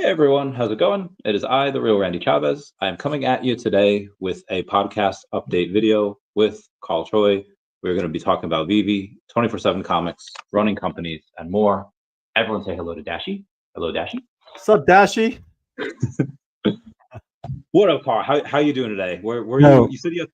Everyone, how's it going? It is I, the real Randy Chavez. I am coming at you today with a podcast update video with Carl Choi. We're going to be talking about VeVe, 24/7 comics, running companies, and more. Everyone say hello to Dashi. Hello, Dashi. What's up, Dashi? What up, Carl? How you doing today? Where No. you said you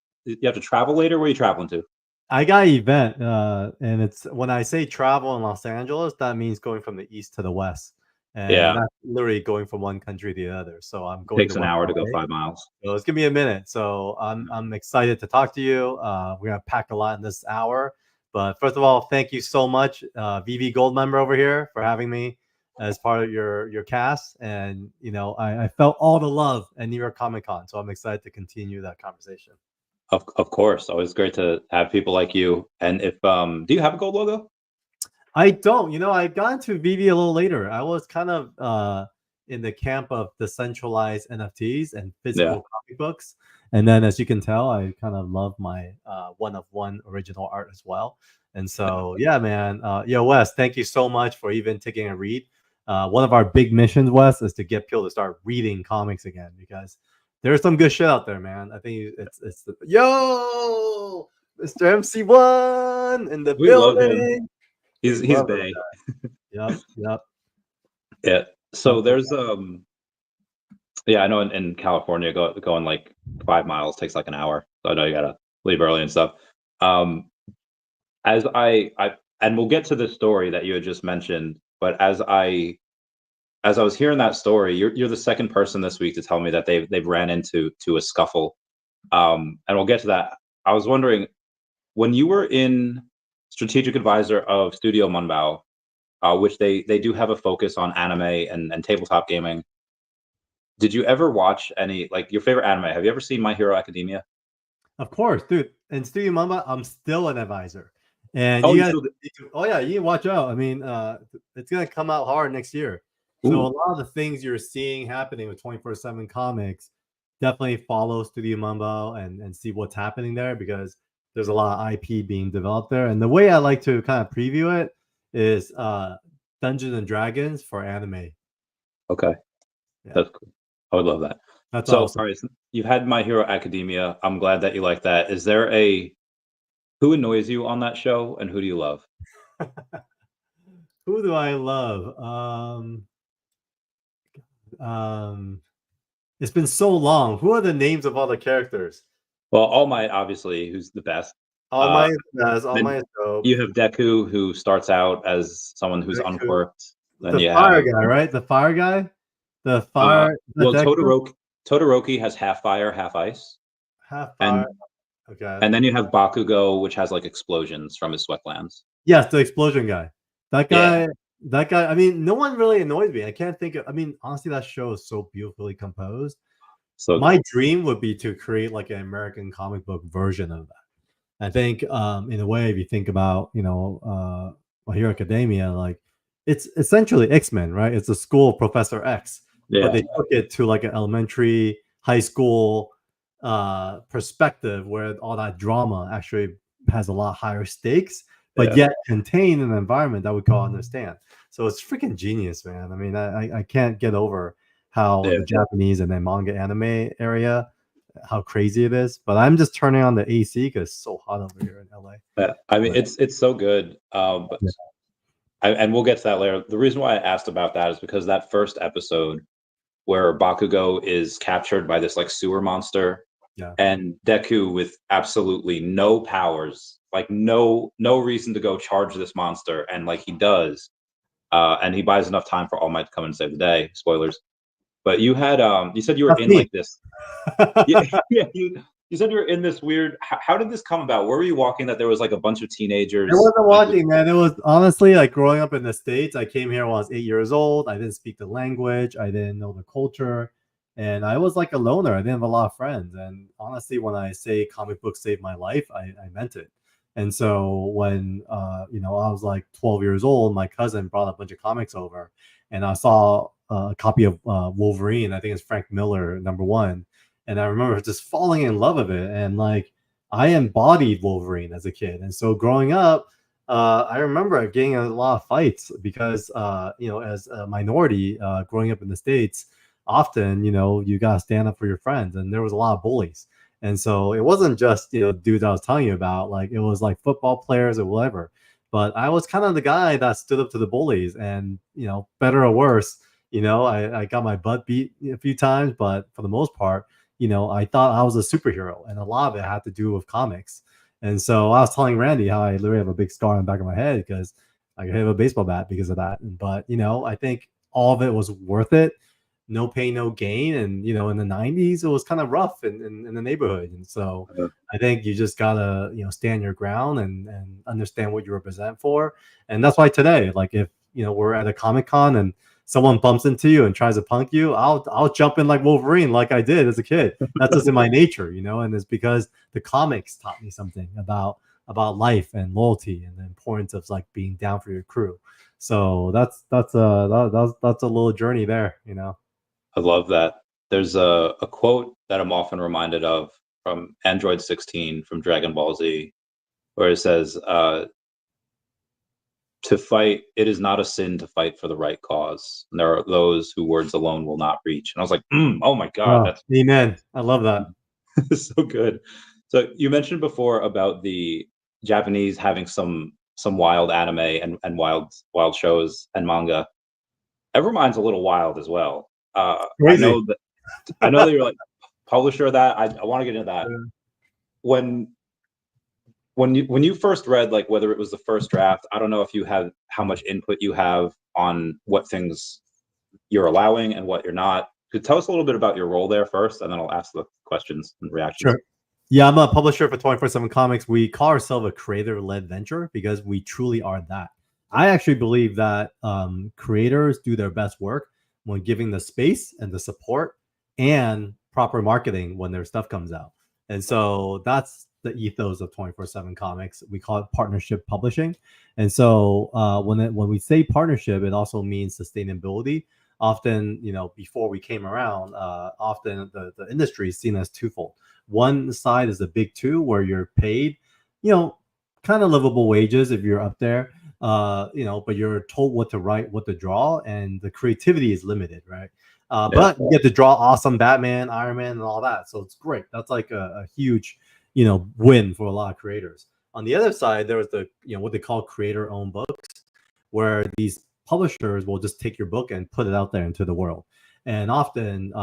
have to travel later? Where are you traveling to? I got an event, and it's when I say travel in Los Angeles, that means going from the east to the west, and Yeah. that's literally going from one country to the other. So I'm going Takes to an West hour to LA. go 5 miles. So it's gonna be a minute. So I'm excited to talk to you. We're gonna pack a lot in this hour. But first of all, thank you so much, VeVe Gold member over here, for having me as part of your cast. And you know, I felt all the love at New York Comic Con, so I'm excited to continue that conversation. Of course, always great to have people like you. And if do you have a gold logo? I don't. You know, I got into VeVe a little later. I was kind of in the camp of decentralized NFTs and physical comic books. And then, as you can tell, I kind of love my one-of-one original art as well. And so, yeah, man. Wes, thank you so much for even taking a read. One of our big missions, Wes, is to get people to start reading comics again, because there's some good shit out there, man. I think it's the Mr. MC1 in the We love him. building. He's Bay. Yep. Yeah. So there's I know in California going like 5 miles takes like an hour. So I know you gotta leave early and stuff. As I and we'll get to the story that you had just mentioned, but as I was hearing that story, you're the second person this week to tell me that they've ran into a scuffle. And we'll get to that. I was wondering, when you were in strategic advisor of Studio Munbao, which they do have a focus on anime and tabletop gaming. Did you ever watch any, like, your favorite anime? Have you ever seen My Hero Academia? Of course, dude. In Studio Munbao, I'm still an advisor. And Oh, you guys, you watch out. I mean, it's gonna come out hard next year. So a lot of the things you're seeing happening with 24/7 comics definitely follow Studio Munbao and see what's happening there, because there's a lot of IP being developed there. And the way I like to kind of preview it is Dungeons and Dragons for anime. Okay. Yeah. That's cool. I would love that. That's so awesome. All right, so you've had My Hero Academia. I'm glad that you like that. Is there who annoys you on that show, and who do you love? Who do I love? It's been so long. Who are the names of all the characters? Well, All Might, obviously, who's the best. All Might is the best. All Might is dope. You have Deku, who starts out as someone who's unquirked. Then the fire guy, right? The fire guy? The fire... well, Todoroki has half fire, half ice. Half fire. Okay. And then you have Bakugo, which has like explosions from his sweat glands. Yes, the explosion guy. That guy, I mean, no one really annoys me. I can't think of... I mean, honestly, that show is so beautifully composed. So my dream would be to create like an American comic book version of that. I think, in a way, if you think about, My Hero Academia, like, it's essentially X-Men, right? It's a school of Professor X, but they took it to like an elementary, high school perspective, where all that drama actually has a lot higher stakes, but yet contained in an environment that we can all understand. So it's freaking genius, man. I mean, I can't get over how the Japanese and then manga anime area, how crazy it is. But I'm just turning on the AC because it's so hot over here in LA. I mean, it's so good. And we'll get to that later. The reason why I asked about that is because that first episode where Bakugo is captured by this like sewer monster, and Deku with absolutely no powers, like no reason to go charge this monster, and like he does, and he buys enough time for All Might to come and save the day. Spoilers. But you had you said you were in like this. You said you were in this weird... How did this come about? Where were you walking that there was like a bunch of teenagers? I wasn't walking, man. It was honestly like growing up in the States. I came here when I was 8 years old. I didn't speak the language. I didn't know the culture. And I was like a loner. I didn't have a lot of friends. And honestly, when I say comic books saved my life, I meant it. And so when, I was like 12 years old, my cousin brought a bunch of comics over, and I saw a copy of Wolverine. I think it's Frank Miller, #1. And I remember just falling in love with it. And like, I embodied Wolverine as a kid. And so growing up, I remember getting in a lot of fights because, as a minority growing up in the States, often, you got to stand up for your friends. And there was a lot of bullies. And so it wasn't just, dudes I was telling you about, like it was like football players or whatever. But I was kind of the guy that stood up to the bullies and, better or worse, I got my butt beat a few times, but for the most part, I thought I was a superhero. And a lot of it had to do with comics. And so I was telling Randy how I literally have a big scar on the back of my head because I hit a baseball bat because of that. But, I think all of it was worth it. No pain, no gain. And, in the 90s, it was kind of rough in the neighborhood. And so I think you just got to, stand your ground and understand what you represent for. And that's why today, like if, we're at a Comic-Con and someone bumps into you and tries to punk you, I'll jump in like Wolverine, like I did as a kid. That's just in my nature, and it's because the comics taught me something about life and loyalty and the importance of like being down for your crew. So that's a little journey there, I love that. There's a quote that I'm often reminded of from Android 16 from Dragon Ball Z, where it says, to fight, it is not a sin to fight for the right cause. And there are those who words alone will not reach. And I was like, oh my God, that's amen. I love that. so good. So you mentioned before about the Japanese having some wild anime and wild shows and manga. Evermind's a little wild as well. I know that you're like publisher of that. I want to get into that. Yeah. When you first read, like whether it was the first draft, I don't know if you have how much input you have on what things you're allowing and what you're not. Could tell us a little bit about your role there first, and then I'll ask the questions and reactions. Sure. Yeah, I'm a publisher for 24/7 Comics. We call ourselves a creator-led venture because we truly are that. I actually believe that creators do their best work when giving the space and the support and proper marketing when their stuff comes out. And so that's the ethos of 24/7 Comics. We call it partnership publishing. And so when we say partnership, it also means sustainability. Often, before we came around, often the industry is seen as twofold. One side is the big two, where you're paid, kind of livable wages if you're up there, but you're told what to write, what to draw, and the creativity is limited, right? But you get to draw awesome Batman, Iron Man, and all that. So it's great. That's like a huge, win for a lot of creators. On the other side, there was the, what they call creator-owned books, where these publishers will just take your book and put it out there into the world. And often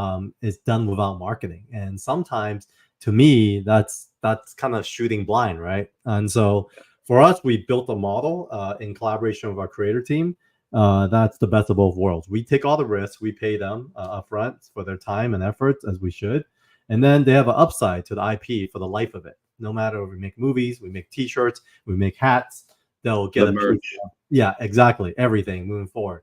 it's done without marketing. And sometimes, to me, that's kind of shooting blind, right? And so for us, we built a model in collaboration with our creator team. That's the best of both worlds. We take all the risks. We pay them upfront for their time and efforts, as we should. And then they have an upside to the IP for the life of it. No matter if we make movies, we make T-shirts, we make hats, they'll get a merch. Yeah, exactly. Everything moving forward.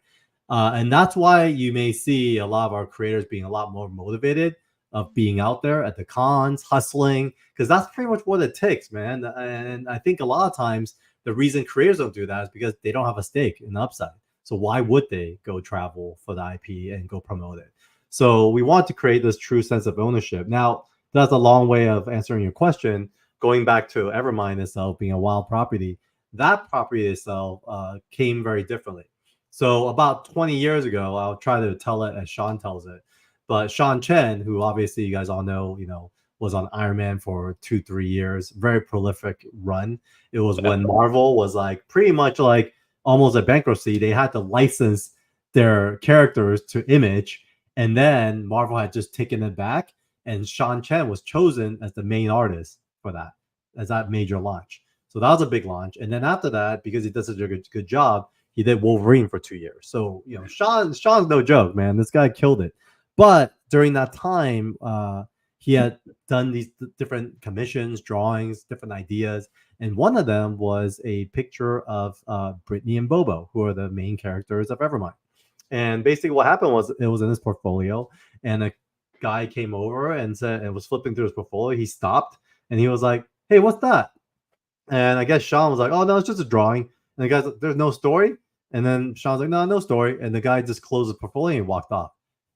And that's why you may see a lot of our creators being a lot more motivated of being out there at the cons, hustling, because that's pretty much what it takes, man. And I think a lot of times the reason creators don't do that is because they don't have a stake in the upside. So why would they go travel for the IP and go promote it? So we want to create this true sense of ownership. Now, that's a long way of answering your question. Going back to Evermind itself being a wild property, that property itself came very differently. So about 20 years ago, I'll try to tell it as Sean tells it. But Sean Chen, who obviously you guys all know, was on Iron Man for 2-3 years, very prolific run. It was when Marvel was like pretty much like almost a bankruptcy. They had to license their characters to Image, and then Marvel had just taken it back, and Sean Chen was chosen as the main artist for that, as that major launch. So that was a big launch. And then after that, because he does such a good job, he did Wolverine for 2 years. So, Sean's no joke, man. This guy killed it. But during that time, he had done these different commissions, drawings, different ideas. And one of them was a picture of Brittany and Bobo, who are the main characters of Evermind. And basically what happened was it was in his portfolio, and a guy came over and said, and was flipping through his portfolio. He stopped and he was like, "Hey, what's that?" And I guess Sean was like, "Oh, no, it's just a drawing." And the guy's like, "There's no story?" And then Sean's like, no story. And the guy just closed his portfolio and walked off.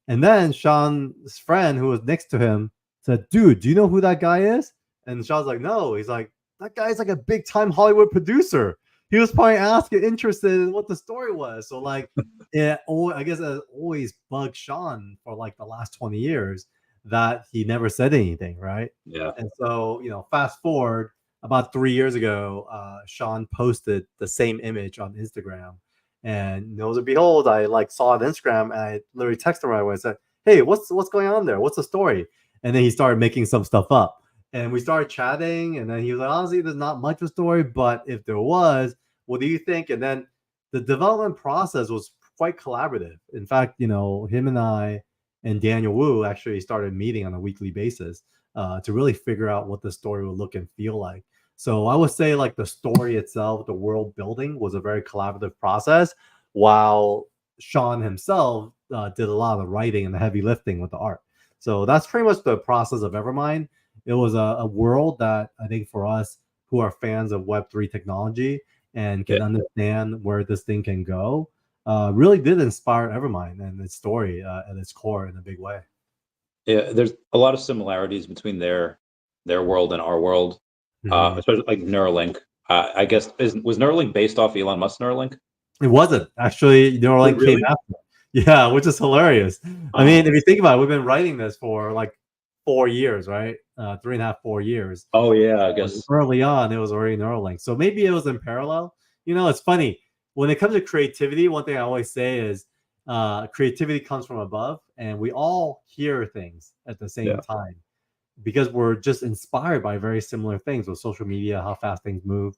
And then Sean's friend, who was next to him, said, "Dude, do you know who that guy is?" And Sean's like, "No." He's like, "That guy's like a big time Hollywood producer. he was probably asking, interested in what the story was. So like, yeah, I guess it always bugged Sean for like the last 20 years that he never said anything, right? Yeah. And so, fast forward about 3 years ago, Sean posted the same image on Instagram, and lo and behold, I like saw it on Instagram, and I literally texted him right away and said, "Hey, what's going on there? What's the story?" And then he started making some stuff up, and we started chatting, and then he was like, "Honestly, there's not much of a story, but if there was, what do you think?" And then the development process was quite collaborative. In fact, him and I and Daniel Wu actually started meeting on a weekly basis to really figure out what the story would look and feel like. So I would say like the story itself, the world building was a very collaborative process, while Sean himself did a lot of the writing and the heavy lifting with the art. So that's pretty much the process of Evermind. It was a world that I think for us who are fans of Web3 technology and can understand where this thing can go, really did inspire Evermind and its story at its core in a big way. Yeah, there's a lot of similarities between their world and our world, especially like Neuralink. I guess was Neuralink based off Elon Musk's Neuralink? It wasn't actually. Neuralink came after. Yeah, which is hilarious. I mean, if you think about it, we've been writing this for like 4 years, right? 3.5, 4 years. Oh yeah, I guess early on it was already Neuralink. So maybe it was in parallel. It's funny when it comes to creativity. One thing I always say is creativity comes from above, and we all hear things at the same time because we're just inspired by very similar things with social media, how fast things move.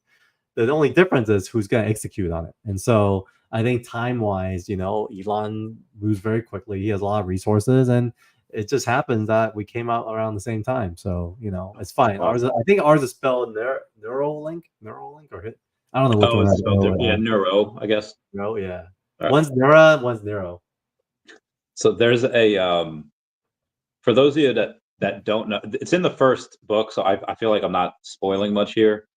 The only difference is who's going to execute on it. And so I think time-wise, Elon moves very quickly. He has a lot of resources, and it just happens that we came out around the same time. So, it's fine. I think ours is spelled Neuralink, or hit. I don't know which one. It's spelled Neuro, I guess. No, yeah. One's Neura, one's Neuro. So there's a for those of you that don't know, it's in the first book, so I feel like I'm not spoiling much here.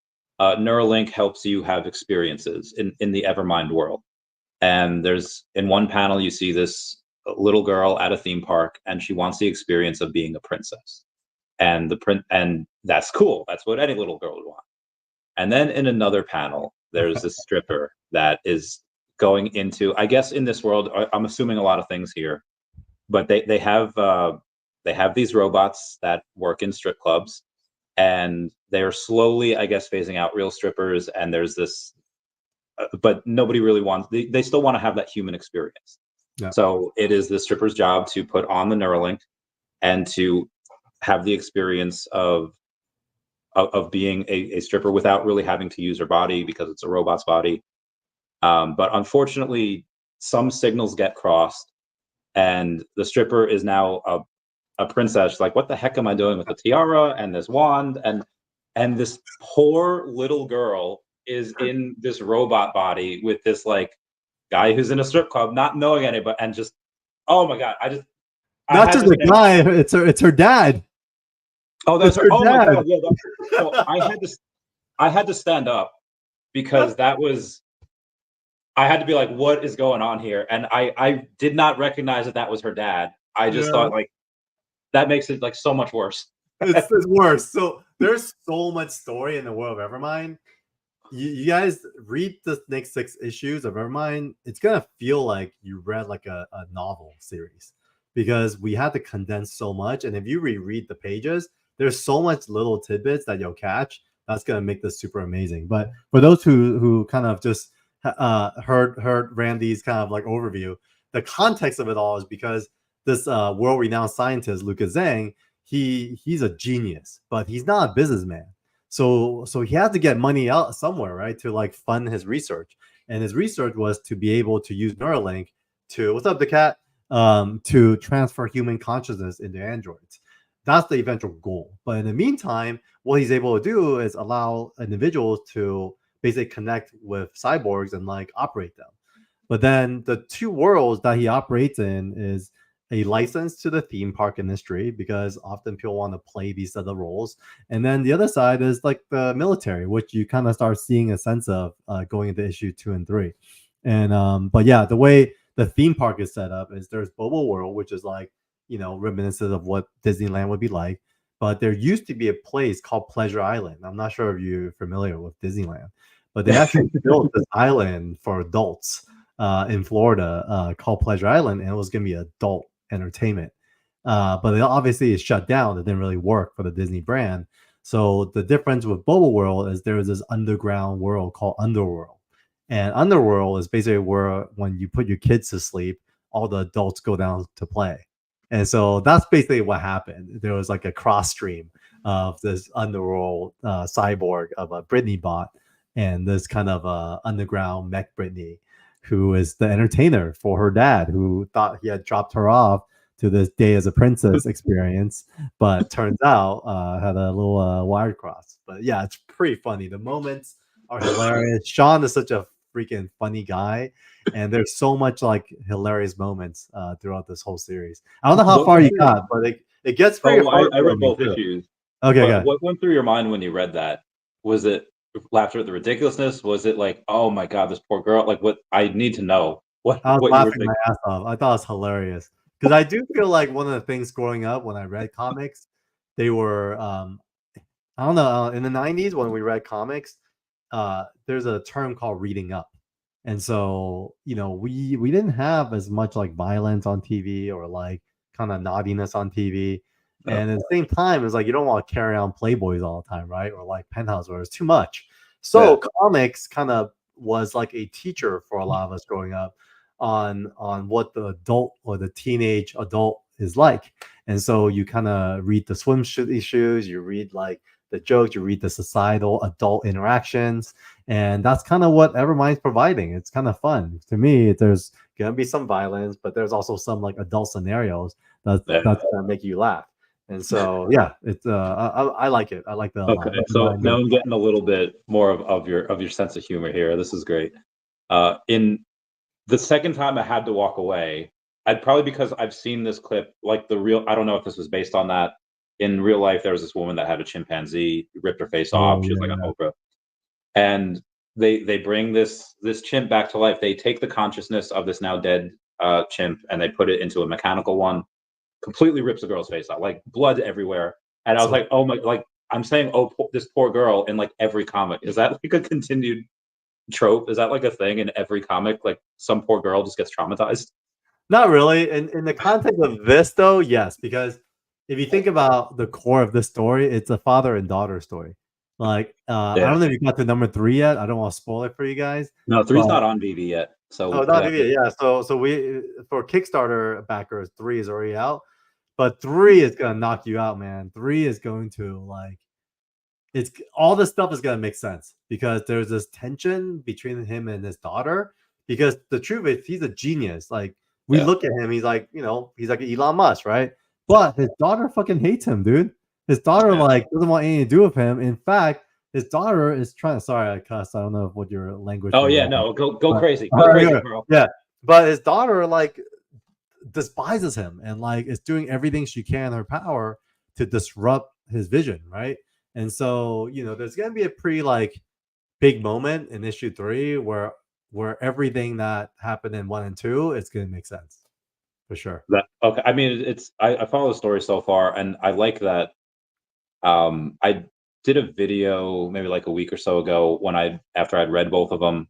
Neuralink helps you have experiences in the Evermind world. And there's in one panel you see this little girl at a theme park, and she wants the experience of being a princess. And and that's cool. That's what any little girl would want. And then in another panel, there's a stripper that is going into, I guess in this world, I'm assuming a lot of things here, but they have these robots that work in strip clubs, and they are slowly, I guess, phasing out real strippers. And there's this, but nobody really wants. They still want to have that human experience. Yeah. So it is the stripper's job to put on the Neuralink and to have the experience of being a stripper without really having to use her body because it's a robot's body. But unfortunately, some signals get crossed, and the stripper is now a princess. She's like, what the heck am I doing with a tiara and this wand? And this poor little girl is in this robot body with this like guy who's in a strip club, not knowing anybody, and just, oh my god, not just a guy, it's her dad. Oh, that's her. Oh my god, yeah. So I had to stand up because I had to be like, what is going on here? And I did not recognize that was her dad. I just thought like that makes it like so much worse. It's worse. So there's so much story in the world of Evermind. You guys read the next 6 issues of Evermind. It's gonna feel like you read like a novel series because we had to condense so much. And if you reread the pages, there's so much little tidbits that you'll catch. That's gonna make this super amazing. But for those who kind of just heard Randy's kind of like overview, the context of it all is because this world-renowned scientist Lucas Zhang, he's a genius, but he's not a businessman. So he had to get money out somewhere, right, to like fund his research. And his research was to be able to use Neuralink to, what's up, the cat, to transfer human consciousness into androids. That's the eventual goal. But in the meantime, what he's able to do is allow individuals to basically connect with cyborgs and like operate them. But then the 2 worlds that he operates in is a license to the theme park industry, because often people want to play these other roles. And then the other side is like the military, which you kind of start seeing a sense of going into issue 2 and 3. And but yeah, the way the theme park is set up is there's Bobo World, which is like, reminiscent of what Disneyland would be like. But there used to be a place called Pleasure Island. I'm not sure if you're familiar with Disneyland, but they actually built this island for adults in Florida called Pleasure Island, and it was going to be adult entertainment. But it obviously is shut down. It didn't really work for the Disney brand. So the difference with Bubble World is there is this underground world called Underworld. And Underworld is basically where when you put your kids to sleep, all the adults go down to play. And so that's basically what happened. There was like a cross stream of this Underworld cyborg of a Britney bot and this kind of underground mech Britney, who is the entertainer for her dad, who thought he had dropped her off to this day as a princess experience, but turns out had a little wire cross. But yeah, it's pretty funny. The moments are hilarious. Sean is such a freaking funny guy, and there's so much like hilarious moments throughout this whole series. I don't know how far you got, but it gets pretty hard. I read both issues. Okay, what went through your mind when you read that? Was it laughter at the ridiculousness? Was it like, oh my god, this poor girl? Like, what? I need to know what. I was what laughing my ass off. I thought it was hilarious because I do feel like one of the things growing up when I read comics, they were I don't know, in the 90s when we read comics, there's a term called reading up. And so, you know, we didn't have as much like violence on TV or like kind of naughtiness on TV. No. And at the same time, it's like you don't want to carry on Playboys all the time, right? Or like Penthouse, where it's too much. So comics kind of was like a teacher for a lot of us growing up on what the adult or the teenage adult is like. And so you kind of read the swimsuit issues, you read like the jokes, you read the societal adult interactions, and that's kind of what Evermind's providing. It's kind of fun to me. There's gonna be some violence, but there's also some like adult scenarios that's gonna make you laugh. And so yeah, it's I like it. I like the okay. So now I'm getting a little bit more of your sense of humor here. This is great. In the second time I had to walk away, I'd probably because I've seen this clip, like the real. I don't know if this was based on that. In real life, there was this woman that had a chimpanzee, ripped her face off. She was like an Oprah, and they bring this chimp back to life. They take the consciousness of this now dead chimp and they put it into a mechanical one. Completely rips the girl's face out, like blood everywhere. And I was like, oh my, like I'm saying, oh, this poor girl in like every comic. Is that like a continued trope? Is that like a thing in every comic? Like some poor girl just gets traumatized? Not really. In the context of this, though, yes, because if you think about the core of this story, it's a father and daughter story. Like, I don't know if you got to number 3 yet. I don't want to spoil it for you guys. No, 3's not on VeVe yet. So not VeVe, yeah. So we for Kickstarter backers, 3 is already out, but 3 is gonna knock you out, man. 3 is going to like, it's all this stuff is gonna make sense because there's this tension between him and his daughter. Because the truth is, he's a genius. Like we look at him, he's like, you know, he's like Elon Musk, right? But his daughter fucking hates him, dude. His daughter like doesn't want anything to do with him. In fact, his daughter is trying. Sorry, I cussed. I don't know what your language. Oh yeah, no, go crazy, go crazy, girl. Yeah, but his daughter like despises him and like is doing everything she can in her power to disrupt his vision, right? And so you know, there's gonna be a pretty like big moment in issue 3 where everything that happened in 1 and 2 it's gonna make sense for sure. Okay, I mean, it's I follow the story so far, and I like that. I did a video maybe like a week or so ago when after I'd read both of them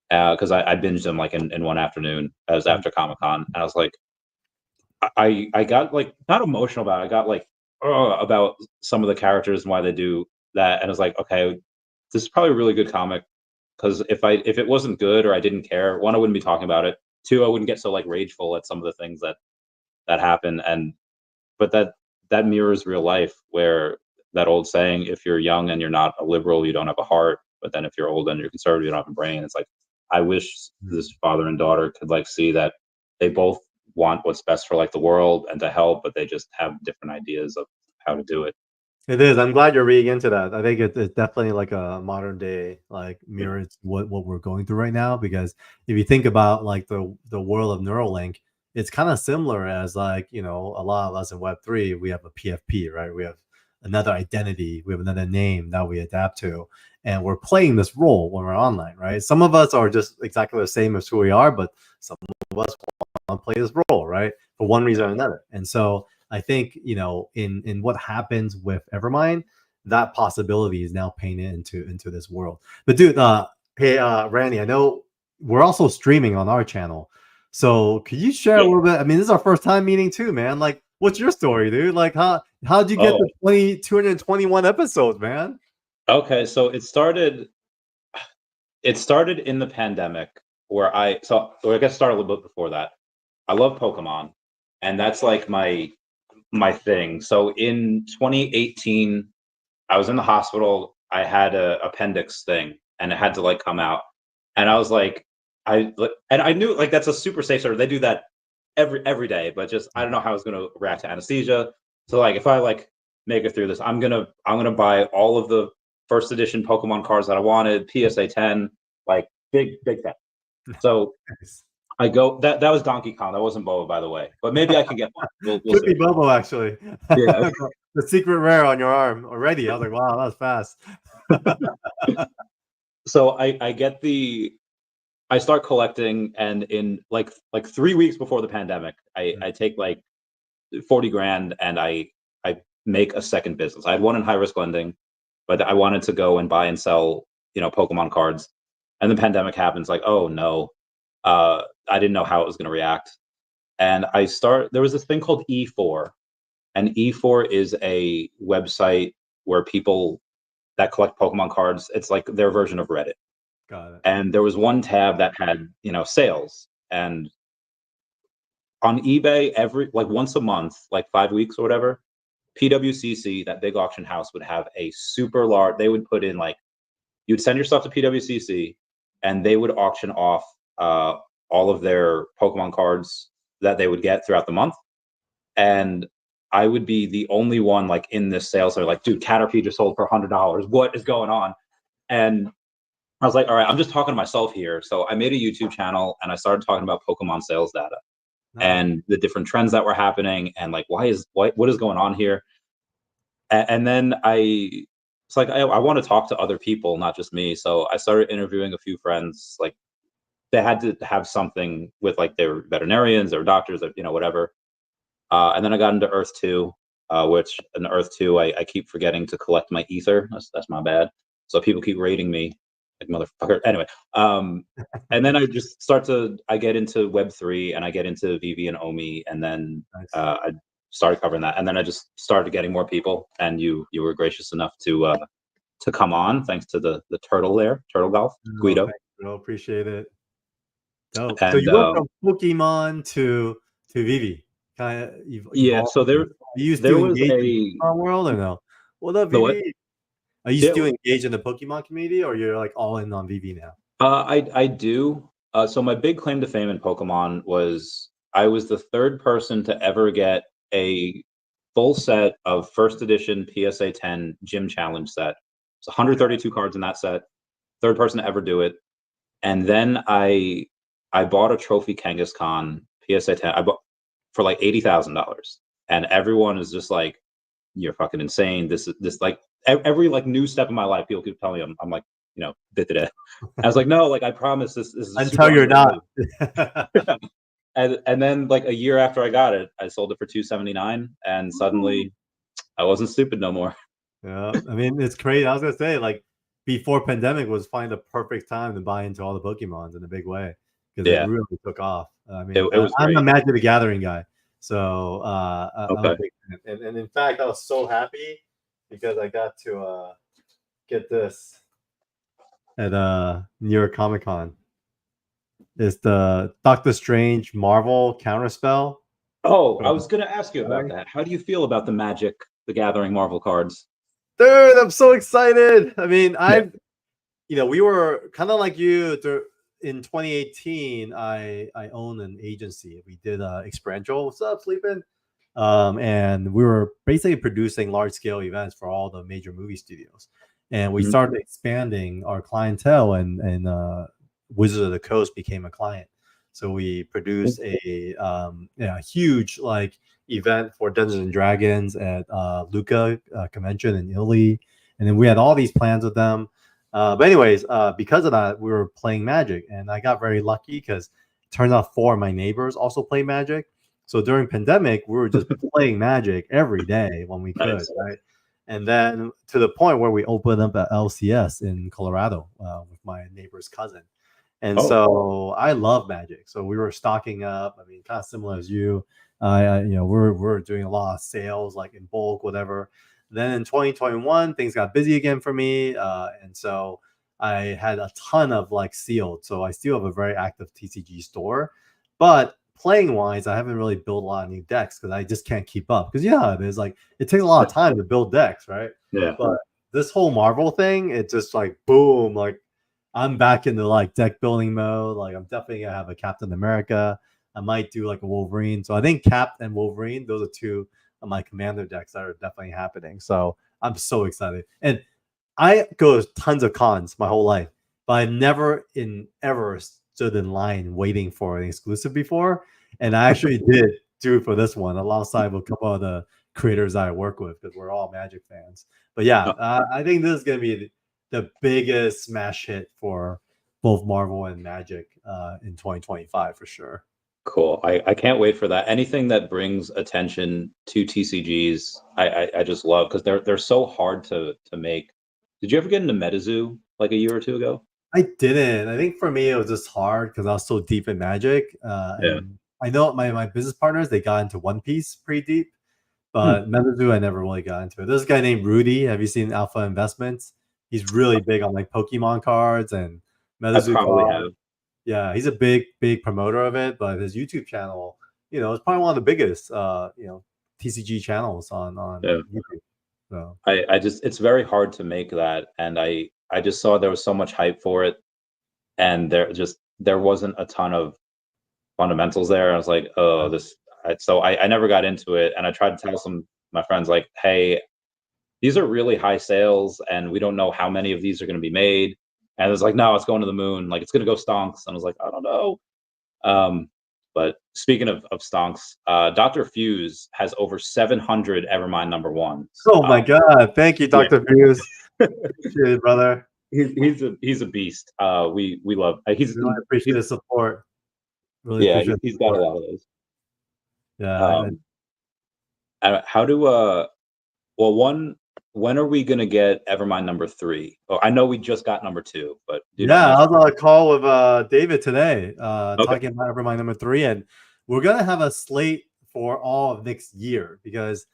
because I binged them like in one afternoon as after Comic-Con, and I was like, I got like not emotional about it. I got like about some of the characters and why they do that, and I was like, okay, this is probably a really good comic because if it wasn't good or I didn't care, 1, I wouldn't be talking about it. 2, I wouldn't get so like rageful at some of the things that happen, but that mirrors real life where that old saying, if you're young and you're not a liberal, you don't have a heart. But then if you're old and you're conservative, you don't have a brain. It's like, I wish this father and daughter could like see that they both want what's best for like the world and to help, but they just have different ideas of how to do it. It is. I'm glad you're reading into that. I think it's definitely like a modern day like mirrors what we're going through right now. Because if you think about like the world of Neuralink, it's kind of similar as like, you know, a lot of us in Web3, we have a PFP, right? We have another identity, we have another name that we adapt to, and we're playing this role when we're online, right? Some of us are just exactly the same as who we are, but some of us want to play this role, right? For one reason or another. And so I think, you know, in what happens with Evermind, that possibility is now painted into this world. But dude, Hey, Randy, I know we're also streaming on our channel. So could you share a little bit? I mean, this is our first time meeting too, man. Like, what's your story, dude? Like, how'd you get to 221 episodes, man? Okay, so it started in the pandemic where I guess it started a little bit before that. I love Pokemon, and that's like my thing. So in 2018, I was in the hospital. I had a appendix thing, and it had to like come out. And I was like, I knew like that's a super safe surgery. They do that every day, but just I don't know how I was gonna react to anesthesia. So like if I like make it through this, I'm gonna buy all of the first edition Pokemon cards that I wanted, PSA 10, like big fan. So Nice. I go that was Donkey Kong. That wasn't Boba, by the way. But maybe I can get one. We'll Could see. be Bobo, actually. Yeah. The secret rare on your arm already. I was like, wow, that was fast. So I start collecting, and in like 3 weeks before the pandemic, I take like 40 grand and I make a second business. I had one in high risk lending, but I wanted to go and buy and sell, Pokemon cards. And the pandemic happens, like, oh no. I didn't know how it was going to react. And there was this thing called E4, and E4 is a website where people that collect Pokemon cards, it's like their version of Reddit. Got it. And there was one tab that had, sales. And on eBay, every like once a month, like 5 weeks or whatever, PWCC, that big auction house, would have a super large, they would put in like, you'd send your stuff to PWCC and they would auction off all of their Pokemon cards that they would get throughout the month. And I would be the only one like in this sale. So like, dude, Caterpie just sold for $100. What is going on? And I was like, all right, I'm just talking to myself here. So I made a YouTube channel and I started talking about Pokemon sales data and the different trends that were happening and like, what is going on here? And then it's like, I want to talk to other people, not just me. So I started interviewing a few friends. Like they had to have something with like, they were veterinarians or doctors or, whatever. And then I got into Earth 2, which in Earth 2, I keep forgetting to collect my ether. That's my bad. So people keep rating me like motherfucker. Anyway, and then I get into Web3 and I get into VeVe and Omi, and then I started covering that. And then I just started getting more people, and you were gracious enough to come on, thanks to the turtle there, Turtle Golf, Guido. Thanks, bro. Appreciate it. Dope. And, so you went from Pokemon to VeVe. Kind of evolved. So you used to engage in the Pokemon world or no? What up, VeVe? Are you still engaged in the Pokemon community, or you're like all in on VeVe now? I do. So my big claim to fame in Pokemon was I was the third person to ever get a full set of first edition PSA 10 Gym Challenge set. It's 132 cards in that set. Third person to ever do it. And then I bought a trophy Kangaskhan PSA 10. I bought for like $80,000, and everyone is just like, "You're fucking insane." This like every like new step in my life, people keep telling me I'm like, da. I was like, no, like I promise this is until you're not. And then like a year after I got it, I sold it for $279, and suddenly I wasn't stupid no more. Yeah, I mean it's crazy. I was gonna say like before pandemic was finding the perfect time to buy into all the Pokemons in a big way because it really took off. I mean, it was I'm great. a Magic the Gathering guy, so okay. I'm a big fan. And in fact, I was so happy because I got to get this at New York Comic Con. It's the Doctor Strange Marvel Counterspell. Oh, I was gonna ask you about that. How do you feel about the Magic the Gathering Marvel cards? Dude, I'm so excited. I mean, we were kind of like you. In 2018, I owned an agency. We did experiential. What's up, sleeping? And we were basically producing large scale events for all the major movie studios. And we started expanding our clientele, and Wizards of the Coast became a client. So we produced a huge like event for Dungeons and Dragons at Luca convention in Italy, and then we had all these plans with them. But anyways, because of that, we were playing Magic, and I got very lucky because it turns out 4 of my neighbors also play Magic. So during pandemic, we were just playing Magic every day when we could, right? And then to the point where we opened up at LCS in Colorado with my neighbor's cousin. And so I love Magic. So we were stocking up. I mean, kind of similar as you. We're doing a lot of sales, like in bulk, whatever. Then in 2021, things got busy again for me, and so I had a ton of like sealed. So I still have a very active TCG store, but playing wise, I haven't really built a lot of new decks because I just can't keep up. Because there's like it takes a lot of time to build decks, right? Yeah. But this whole Marvel thing, it's just like boom, like I'm back into like deck building mode. Like I'm definitely gonna have a Captain America. I might do like a Wolverine. So I think Cap and Wolverine, those are two of my commander decks that are definitely happening. So I'm so excited. And I go to tons of cons my whole life, but I've never ever stood in line waiting for an exclusive before. And I actually did do it for this one alongside with a couple of the creators I work with because we're all Magic fans. But yeah, I think this is going to be the biggest smash hit for both Marvel and Magic in 2025 for sure. Cool. I can't wait for that. Anything that brings attention to TCGs, I just love because they're so hard to make. Did you ever get into MetaZoo like a year or two ago? I didn't. I think for me it was just hard because I was so deep in Magic. And I know my business partners, they got into One Piece pretty deep, but MetaZoo I never really got into it. There's a guy named Rudy. Have you seen Alpha Investments? He's really big on like Pokemon cards and MetaZoo cards. Yeah, he's a big promoter of it, but his YouTube channel, it's probably one of the biggest TCG channels on YouTube. So it's very hard to make that, and I just saw there was so much hype for it, and there wasn't a ton of fundamentals there. I was like, oh, so I never got into it, and I tried to tell some my friends like, hey, these are really high sales, and we don't know how many of these are going to be made. And it was like, no, it's going to the moon. Like, it's going to go stonks. And I was like, I don't know. But speaking of stonks, Dr. Fuse has over 700 Evermind #1. Oh my God. Thank you, Dr. Fuse. Appreciate it, brother. He's a beast. We love, really appreciate the support. Really appreciate he's got a lot of those. Yeah. How do, when are we going to get Evermind #3? Oh, I know we just got #2, but I was on a call with David today, talking about Evermind #3, and we're gonna have a slate for all of next year because,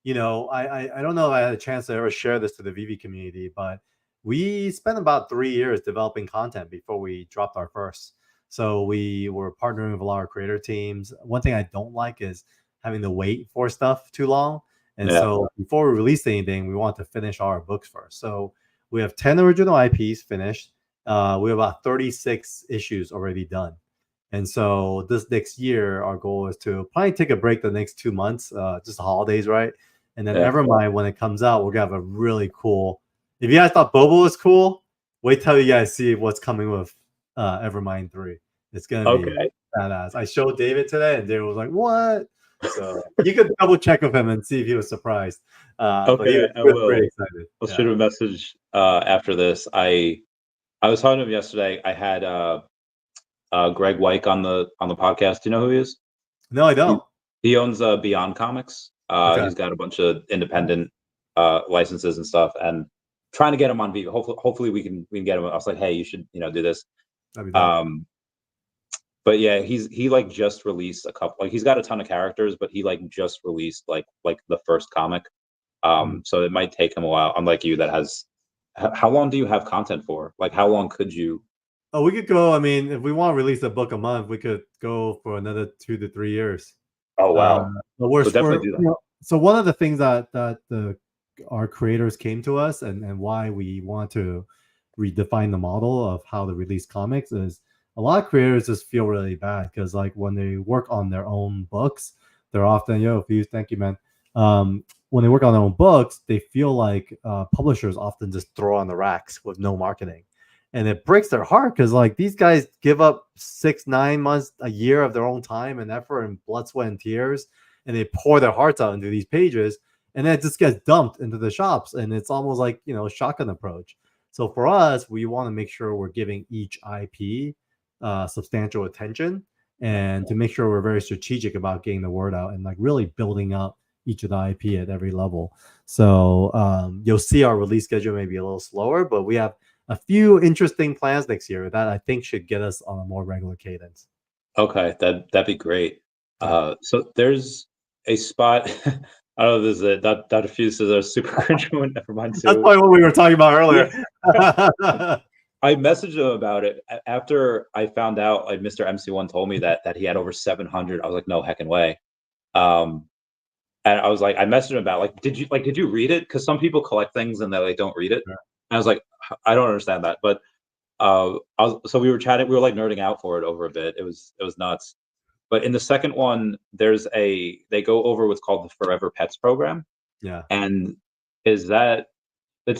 I don't know if I had a chance to ever share this to the VeVe community, but we spent about 3 years developing content before we dropped our first. So we were partnering with a lot of creator teams. One thing I don't like is having to wait for stuff too long. And so before we release anything, we want to finish our books first. So we have 10 original IPs finished. We have about 36 issues already done. And so this next year, our goal is to probably take a break the next 2 months, just the holidays, right? And then Evermind, when it comes out, we're going to have a really cool. If you guys thought Bobo was cool, wait till you guys see what's coming with Evermind 3. It's going to be badass. I showed David today, and David was like, what? So you could double check with him and see if he was surprised. But he was pretty excited. I'll shoot him a message after this. I was talking to him yesterday. I had Greg Weick on the podcast. Do you know who he is? No, I don't. He owns Beyond Comics. He's got a bunch of independent licenses and stuff, and trying to get him on VeVe. Hopefully we can get him. I was like, hey, you should do this. But yeah, he like just released a couple. Like he's got a ton of characters, but he like just released like the first comic. So it might take him a while. Unlike you, that has. How long do you have content for? Like, how long could you? Oh, we could go. I mean, if we want to release a book a month, we could go for another 2 to 3 years. Oh wow! But we're definitely do that. So one of the things that our creators came to us and why we want to redefine the model of how to release comics is a lot of creators just feel really bad because like when they work on their own books, they're often thank you, man. When they work on their own books, they feel like publishers often just throw on the racks with no marketing. And it breaks their heart because like these guys give up 6-9 months, a year of their own time and effort and blood, sweat, and tears, and they pour their hearts out into these pages, and then it just gets dumped into the shops, and it's almost like a shotgun approach. So for us, we want to make sure we're giving each IP substantial attention, and to make sure we're very strategic about getting the word out and like really building up each of the IP at every level. So you'll see our release schedule may be a little slower, but we have a few interesting plans next year that I think should get us on a more regular cadence. Okay, that'd be great. So there's a spot. I don't know if this is it. Dr. Fuse is a super cringe one. Never mind That's too. probably what we were talking about earlier. I messaged him about it after I found out. Like Mr. MC1 told me that he had over 700. I was like, no heckin' way. And I was like, I messaged him about like, did you read it? Because some people collect things and they like don't read it. Sure. And I was like, I don't understand that. But so we were chatting. We were like nerding out for it over a bit. It was nuts. But in the second one, they go over what's called the Forever Pets program. Yeah. And it's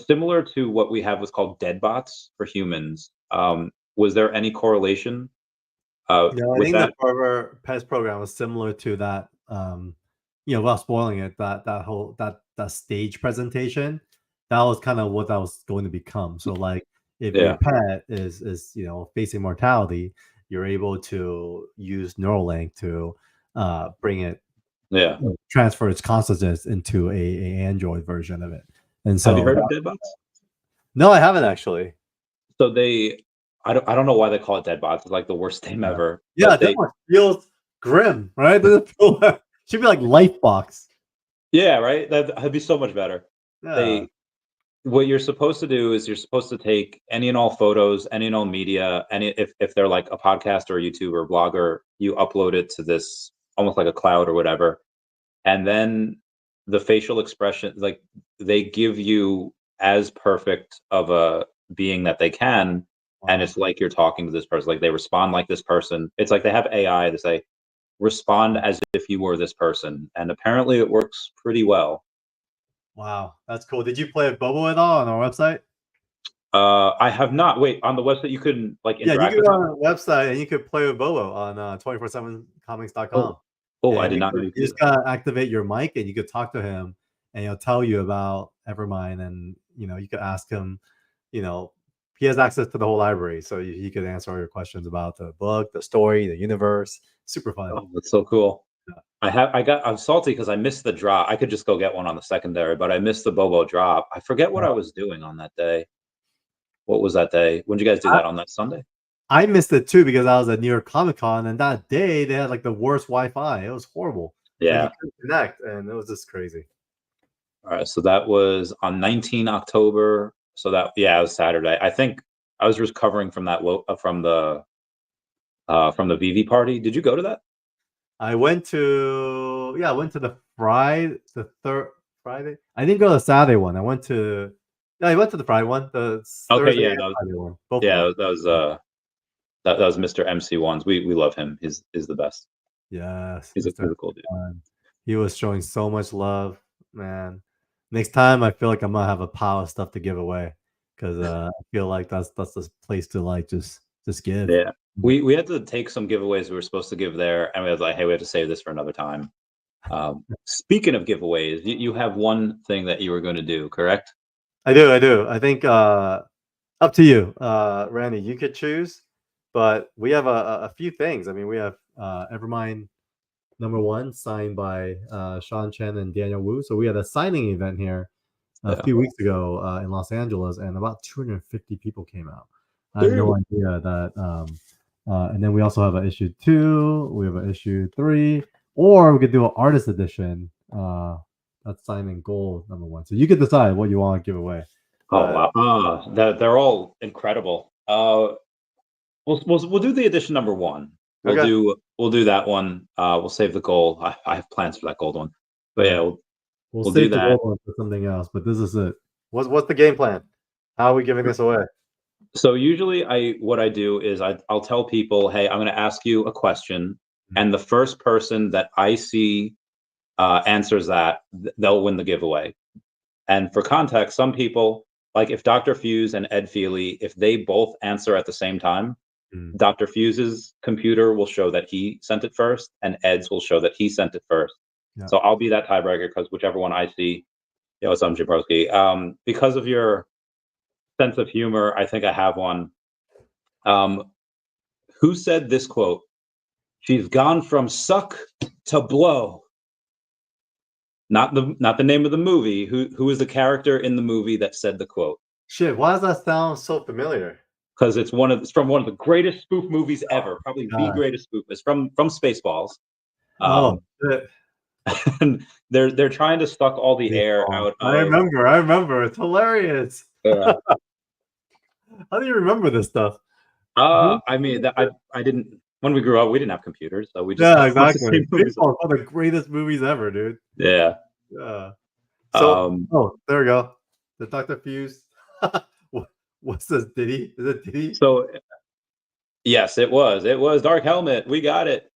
similar to what we have what's called dead bots for humans. Was there any correlation No, I with think that? the Forever Pets program was similar to that. Without spoiling it, that whole that stage presentation, that was kind of what that was going to become. So, like, if your Yeah. pet is facing mortality, you're able to use Neuralink to bring it, Yeah. transfer its consciousness into a Android version of it. And Have you so, heard of dead bots? no, I haven't actually. So I don't know why they call it dead bots. It's like the worst name ever. Yeah, But that one feels grim, right? Doesn't feel should be like Lifebox. yeah, right. That'd be so much better. Yeah. What you're supposed to do is you're supposed to take any and all photos, any and all media, any if they're like a podcast or a YouTuber or blogger, you upload it to this almost like a cloud or whatever. And then the facial expression, like they give you as perfect of a being that they can. And Wow. it's like you're talking to this person, like they respond like this person. It's like they have AI to say, respond as if you were this person. And apparently it works pretty well. Wow, that's cool. Did you play with Bobo at all on our website? I have not. Wait, on the website you couldn't like Yeah, you interact could with go them? on our website and you could play with Bobo on 247comics.com. Oh, oh, I And did not know you could you do just that. gotta activate your mic and you could talk to him and he'll tell you about Evermind, and you could ask him, he has access to the whole library, so he could answer all your questions about the book, the story, the universe. Super fun. Oh, that's so cool. Yeah. I'm salty because I missed the drop. I could just go get one on the secondary, but I missed the Bobo drop. I forget what I was doing on that day. What was that day? When did you guys do that on that Sunday? I missed it too because I was at New York Comic Con, and that day they had like the worst Wi-Fi. It was horrible. Like, Yeah. you couldn't connect, and it was just crazy. All right. So that was on 19 October. So that it was Saturday. I think I was recovering from that from the VeVe party. Did you go to that? I went to the third Friday. I didn't go to the Saturday one. I went to I went to the Friday one, the Okay, Thursday yeah, and Friday one. Both of yeah, them. that was Mr. MC1's. We love him. He's the best. Yes, He's Mr. a cool dude. He was showing so much love, man. Next time, I feel like I'm gonna have a pile of stuff to give away because I feel like that's the place to like just give. Yeah. We had to take some giveaways we were supposed to give there, and we was like, hey, we have to save this for another time. Speaking of giveaways, you have one thing that you were going to do, correct? I do. I think up to you, Randy. You could choose, but we have a few things. I mean, we have Evermind #1 signed by Sean Chen and Daniel Wu. So we had a signing event here a few weeks ago in Los Angeles, and about 250 people came out. I had no idea that. And then we also have an issue 2. We have an issue 3, or we could do an artist edition. That's signed in gold #1. So you could decide what you want to give away. Oh wow! They're all incredible. We'll do the edition #1. We'll do that one. We'll save the gold. I have plans for that gold one, but yeah, we'll do save the that. gold one for something else. But this is it. What's the game plan? How are we giving this away? So usually what I do is I'll tell people, hey, I'm going to ask you a question, and the first person that I see answers that, they'll win the giveaway. And for context, some people, like if Dr. Fuse and Ed Feely, if they both answer at the same time, Dr. Fuse's computer will show that he sent it first, and Ed's will show that he sent it first. Yeah. So I'll be that tiebreaker because whichever one I see, it's Jabrowski. Because of your sense of humor, I think I have one. Who said this quote? She's gone from suck to blow. Not the name of the movie. Who is the character in the movie that said the quote? Shit, why does that sound so familiar? Because it's from one of the greatest spoof movies ever, probably the God. greatest spoof. It's from Spaceballs. Oh, shit. And they're trying to suck all the air out I of. remember. It's hilarious. Yeah. How do you remember this stuff? I mean, I didn't. When we grew up, we didn't have computers, so we just Yeah, watched the exactly. same movies. Baseball is one of the greatest movies ever, dude. Yeah. Yeah. So, Um. there we go. The Dr. Fuse. What's this? Diddy? Is it Diddy? So, yes, it was. It was Dark Helmet. We got it.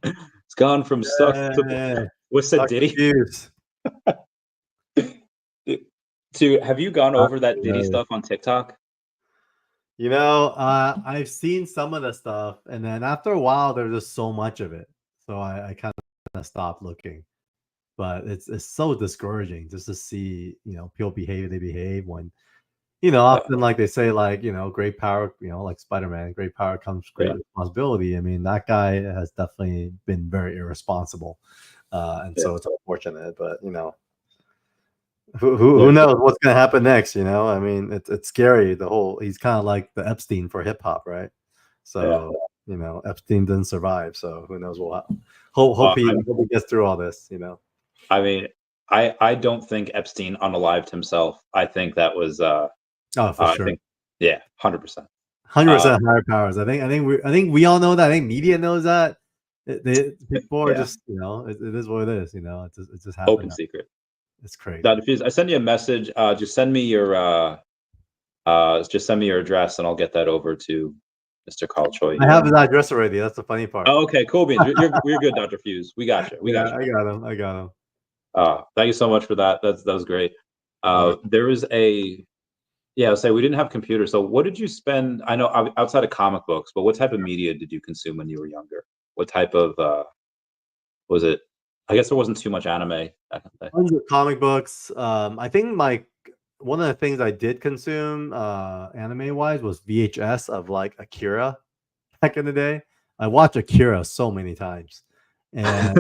It's gone from stuff to what's that, Dr. Diddy? Fuse. Have you gone over that Diddy stuff on TikTok? You know, I've seen some of the stuff, and then after a while, there's just so much of it, so I kind of stopped looking. But it's so discouraging just to see, people behave they behave when, often like they say, like, great power, like Spider-Man, great power comes great responsibility. I mean, that guy has definitely been very irresponsible, and so it's unfortunate. But who knows what's gonna happen next? I mean, it's scary. He's kind of like the Epstein for hip hop, right? So Epstein didn't survive, so who knows what. Hope he gets through all this. I mean, I don't think Epstein unalived himself. I think that was for sure. 100%. 100% higher powers. I think we all know that. I think media knows that. People are just, it is what it is. It just happened. Open secret. It's crazy. Dr. Fuse, I send you a message. Just send me your address, and I'll get that over to Mr. Carl Choi. I have his address already. That's the funny part. Oh, okay, cool beans. You're good, Dr. Fuse. We got you. I got him. Thank you so much for that. That was great. There was I'll say we didn't have computers. So what did you spend? I know outside of comic books, but what type of media did you consume when you were younger? What type of was it? I guess there wasn't too much anime back in the day. Tons of comic books. I think one of the things I did consume anime wise was VHS of like Akira back in the day. I watched Akira so many times, and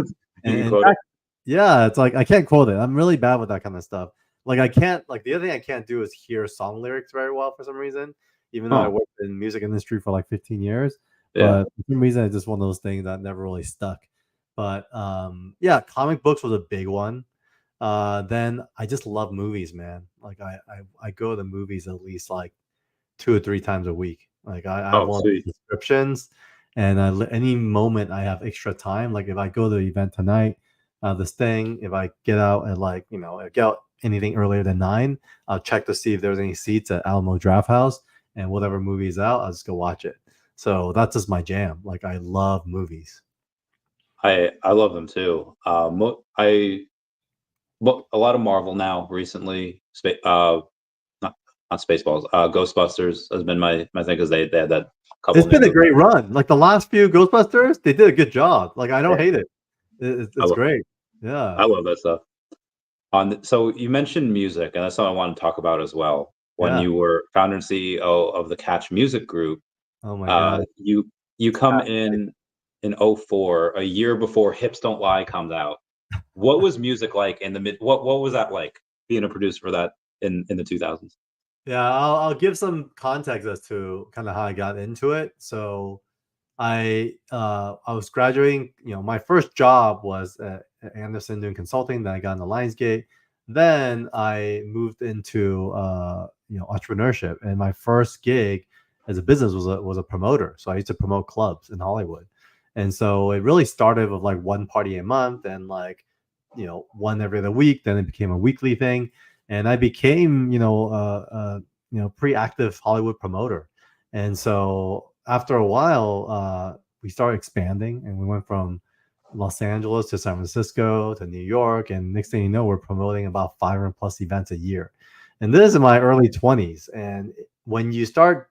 yeah, it's like I can't quote it. I'm really bad with that kind of stuff. Like I can't, like the other thing I can't do is hear song lyrics very well for some reason, even though I worked in the music industry for like 15 years. But for some reason, it's just one of those things that never really stuck. But comic books was a big one. Then I just love movies, man. Like I go to the movies at least like 2 or 3 times a week. Like I want subscriptions, and any moment I have extra time, like if I go to the event tonight, this thing, if I get out at like, I get out anything earlier than 9, I'll check to see if there's any seats at Alamo Draft House, and whatever movie is out, I'll just go watch it. So that's just my jam. Like I love movies. I love them too. A lot of Marvel now recently. Not Spaceballs. Ghostbusters has been my thing because they had that couple. It's been a great run. Like the last few Ghostbusters, they did a good job. Like I don't hate it. It's great. Yeah, I love that stuff. So you mentioned music, and that's something I want to talk about as well. When you were founder and CEO of the Catch Music Group, oh my god, you come in 2004, a year before Hips Don't Lie comes out. What was music like in the mid? What was that like being a producer for that in the 2000s? Yeah, I'll give some context as to kind of how I got into it. So I was graduating. My first job was at Anderson doing consulting. Then I got into Lionsgate. Then I moved into entrepreneurship. And my first gig as a business was a promoter. So I used to promote clubs in Hollywood. And so it really started with like one party a month, and like one every other week. Then it became a weekly thing, and I became pretty active Hollywood promoter. And so after a while, we started expanding, and we went from Los Angeles to San Francisco to New York. And next thing you know, we're promoting about 500 plus events a year. And this is in my early 20s. And when you start,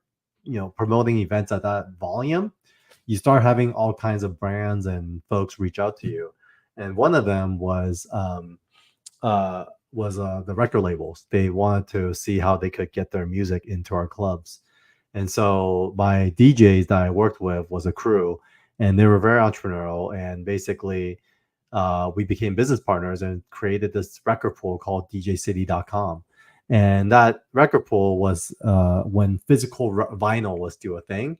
promoting events at that volume, you start having all kinds of brands and folks reach out to you. And one of them was the record labels. They wanted to see how they could get their music into our clubs. And so my DJs that I worked with was a crew, and they were very entrepreneurial. And basically, we became business partners and created this record pool called DJCity.com. And that record pool was when physical vinyl was still a thing.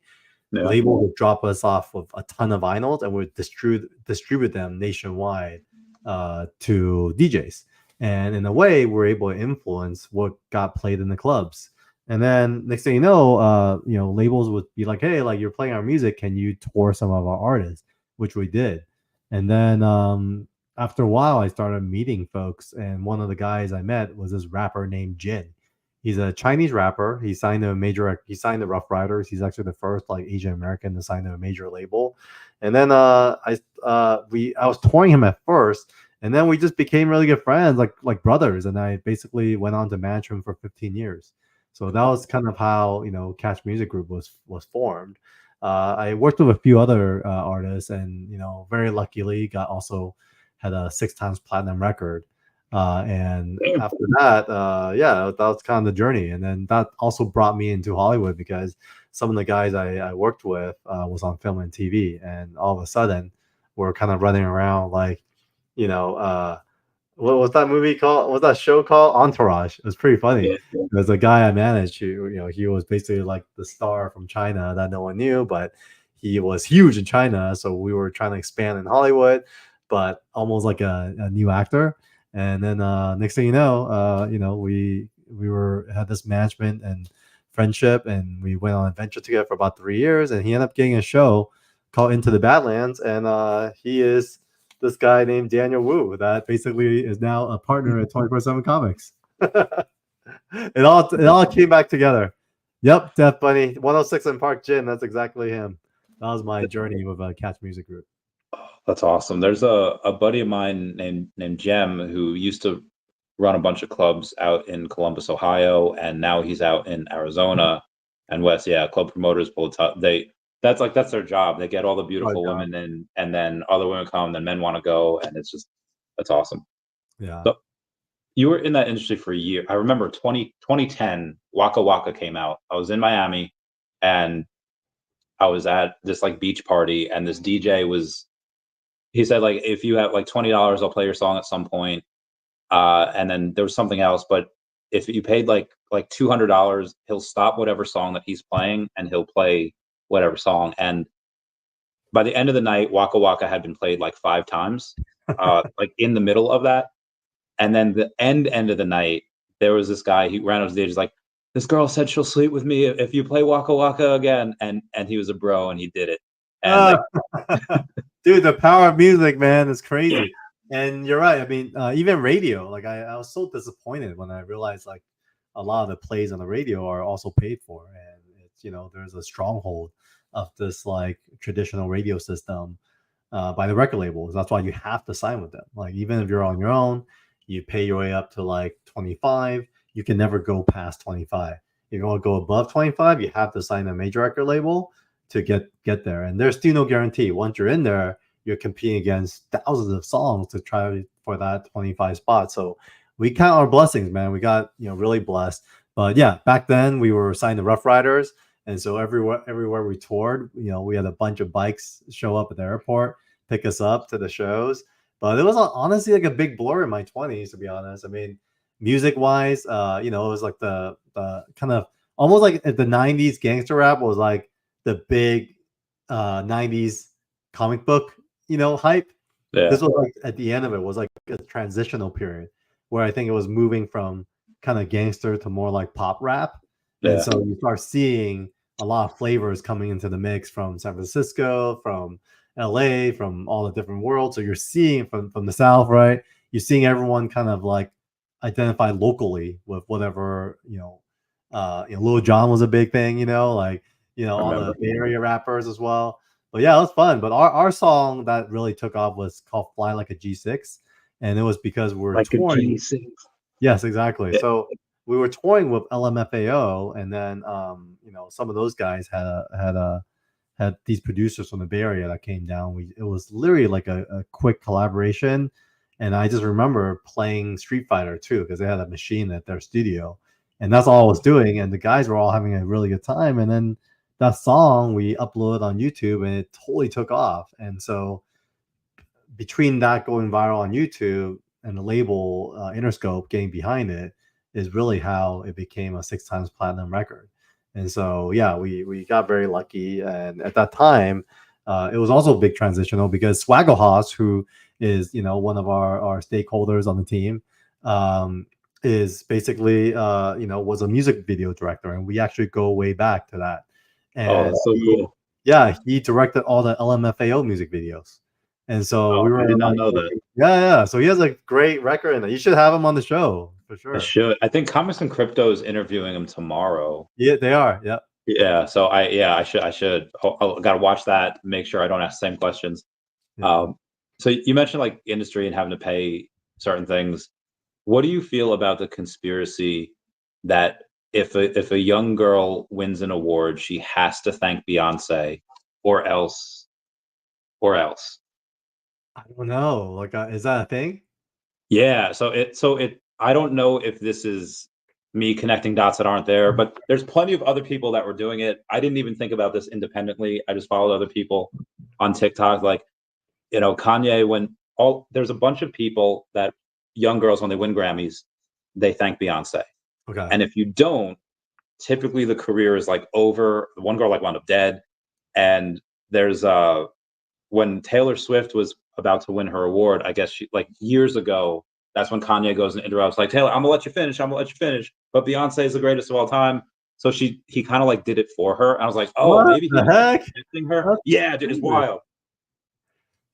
Yeah. Label would drop us off with a ton of vinyls and would distribute them nationwide to DJs. And in a way, we're able to influence what got played in the clubs. And then next thing you know, labels would be like, "Hey, like you're playing our music, can you tour some of our artists?" Which we did. And then after a while, I started meeting folks, and one of the guys I met was this rapper named Jin. He's a Chinese rapper. He signed to Rough Riders. He's actually the first like Asian American to sign to a major label. And then I was touring him at first, and then we just became really good friends, like brothers. And I basically went on to manage him for 15 years. So that was kind of how Catch Music Group was formed. I worked with a few other artists, and very luckily also had a 6 times platinum record. And after that, that was kind of the journey. And then that also brought me into Hollywood because some of the guys I worked with was on film and TV, and all of a sudden we're kind of running around like, what was that movie called? What was that show called? Entourage. It was pretty funny. Yeah. There's a guy I managed who, he was basically like the star from China that no one knew, but he was huge in China. So we were trying to expand in Hollywood, but almost like a new actor. And then next thing you know, we had this management and friendship, and we went on an adventure together for about 3 years. And he ended up getting a show called Into the Badlands, and he is this guy named Daniel Wu that basically is now a partner at 24/7 Comics. It all came back together. Yep, Def Bunny, 106 and Park Jin. That's exactly him. That was my journey with Catch Music Group. That's awesome. There's a buddy of mine named Jem who used to run a bunch of clubs out in Columbus, Ohio, and now he's out in Arizona and West. Yeah, club promoters pull that's their job. They get all the beautiful women in, and then other women come, then men want to go, and that's awesome. Yeah. So you were in that industry for a year. I remember 2010, Waka Waka came out. I was in Miami, and I was at this like beach party, and this DJ he said like, if you have like $20, I'll play your song at some point. And then there was something else, but if you paid like $200, he'll stop whatever song that he's playing and he'll play whatever song. And by the end of the night, Waka Waka had been played like 5 times, like in the middle of that. And then the end of the night, there was this guy, he ran up to the stage, he's like, "This girl said she'll sleep with me if you play Waka Waka again." And he was a bro and he did it. And dude, the power of music, man, is crazy. And you're right. I mean, even radio, like I was so disappointed when I realized like a lot of the plays on the radio are also paid for. And it's, there's a stronghold of this like traditional radio system by the record labels. That's why you have to sign with them. Like, even if you're on your own, you pay your way up to like 25. You can never go past 25. If you want to go above 25, you have to sign a major record label to get there. And there's still no guarantee. Once you're in there, you're competing against thousands of songs to try for that 25 spot. So we count our blessings, man. We got, really blessed. But yeah, back then we were signed to Rough Riders. And so everywhere we toured, we had a bunch of bikes show up at the airport, pick us up to the shows. But it was honestly like a big blur in my 20s, to be honest. I mean, music wise, it was like the kind of almost like the 90s gangster rap was like the big 90s comic book, hype. yeah. This was like at the end of it was like a transitional period where I think it was moving from kind of gangster to more like pop rap. And so you start seeing a lot of flavors coming into the mix from San Francisco, from LA, from all the different worlds. So you're seeing from the South, right? You're seeing everyone kind of like identify locally with whatever, Lil Jon was a big thing, all the Bay Area rappers as well. But yeah, it was fun. But our song that really took off was called "Fly Like a G6," and it was because we're like touring. A G6. Yes, exactly. Yeah. So we were touring with LMFAO, and then some of those guys had these producers from the Bay Area that came down. It was literally like a quick collaboration, and I just remember playing Street Fighter 2 because they had a machine at their studio, and that's all I was doing. And the guys were all having a really good time, and then that song we uploaded on YouTube and it totally took off. And so between that going viral on YouTube and the label Interscope getting behind it is really how it became a 6 times platinum record. And so, yeah, we got very lucky. And at that time, it was also big transitional because Swaggle who is, one of our stakeholders on the team, is basically, was a music video director. And we actually go way back to that. And that's so cool. Yeah, he directed all the LMFAO music videos. And so we were I did not know that. Yeah. So he has a great record in that. You should have him on the show for sure. I should. I think Comics and Crypto is interviewing him tomorrow. Yeah, they are. Yeah. Yeah. So I should. I got to watch that. Make sure I don't ask the same questions. Yeah. So you mentioned like industry and having to pay certain things. What do you feel about the conspiracy that if a young girl wins an award, she has to thank Beyonce, or else? I don't know. Like, is that a thing? Yeah. So it. I don't know if this is me connecting dots that aren't there, but there's plenty of other people that were doing it. I didn't even think about this independently. I just followed other people on TikTok. Like, Kanye, there's a bunch of people that young girls, when they win Grammys, they thank Beyonce. Okay. And if you don't, typically the career is like over. One girl like wound up dead. And there's when Taylor Swift was about to win her award, I guess she, like years ago, that's when Kanye goes and interrupts, like, Taylor, I'm gonna let you finish. But Beyonce is the greatest of all time. So he kind of like did it for her. And I was like, oh, what maybe he was heck? her. That's yeah, dude, it's wild.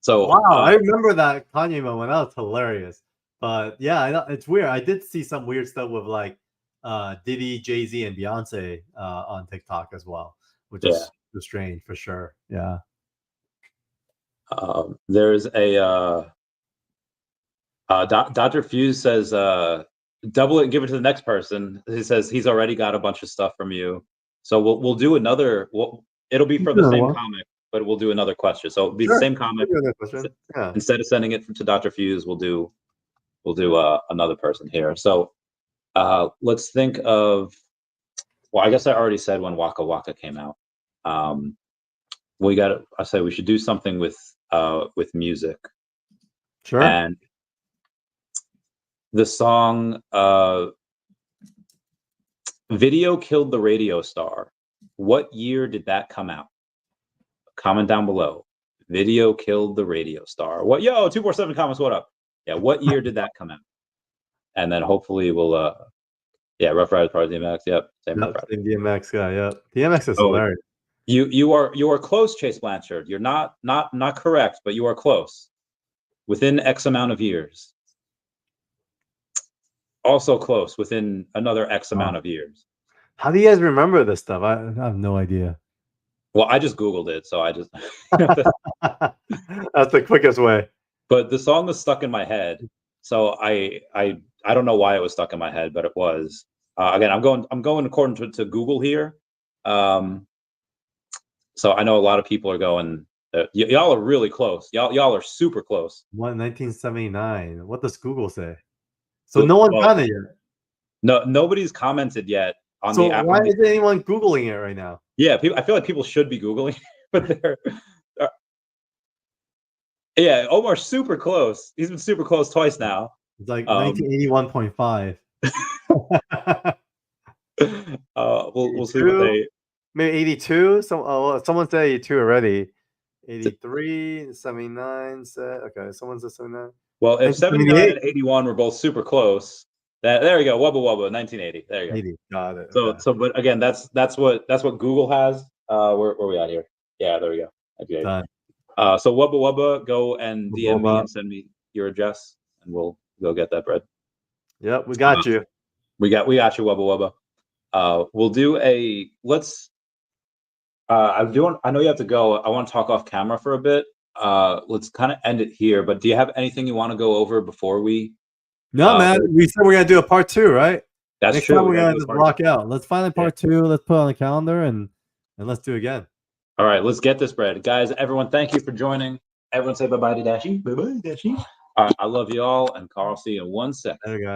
So wow, I remember that Kanye moment. That was hilarious. But yeah, it's weird. I did see some weird stuff with like Diddy, Jay-Z, and Beyonce on TikTok as well, which is strange for sure. Yeah. There's a Dr. Fuse says double it and give it to the next person. He says he's already got a bunch of stuff from you. So we'll do another. It'll be for the same comic, but we'll do another question. So it'll be the same comic. Yeah. Instead of sending it to Dr. Fuse, we'll do another person here. So let's think of. Well, I guess I already said when Waka Waka came out. I say we should do something with music. Sure. And the song Video Killed the Radio Star. What year did that come out? Comment down below. Video Killed the Radio Star. What? Yo, 247 comments. What up? Yeah, what year did that come out? And then hopefully we'll Rough Riders part of DMX. Yep, same DMX guy. Yep, DMX is hilarious. You are close, Chase Blanchard. You're not correct, but you are close. Within X amount of years. Also close, within another X amount of years. How do you guys remember this stuff? I have no idea. Well, I just Googled it, so I just that's the quickest way. But the song was stuck in my head, so I don't know why it was stuck in my head, but it was. Again, I'm going according to Google here. So I know a lot of people are going. Y'all are really close. Y'all are super close. 1979. What does Google say? So no one found it yet. No, nobody's commented yet on so the app. Why is anyone Googling it right now? Yeah, I feel like people should be Googling, but they're yeah, Omar's super close. He's been super close twice now. It's like 1981.5. We'll see what they. Maybe 82. Someone said 82 already. 83, 79 said. Okay, someone said 79. Well, if 79 and 81 were both super close, there we go. Wubba Wubba, 1980. There you go. 80. Got it. So okay. But again, that's what Google has. Where are we at here? Yeah, there we go. Okay. So Wubba Wubba, go and DM me and send me your address, and we'll go get that bread. Yep, we got you. We got you, Wubba Wubba. We'll do a let's. I know you have to go. I want to talk off camera for a bit. Let's kind of end it here. But do you have anything you want to go over before we? No, man. We said we're gonna do a part 2, right? That's Next true. time we're gonna just block out. Let's find a part 2. Let's put it on the calendar and let's do it again. All right, let's get this bread, guys. Everyone, thank you for joining. Everyone, say bye bye to Dashi. Bye bye, Dashi. All right, I love you all, and Carl. See you in 1 second. There we go.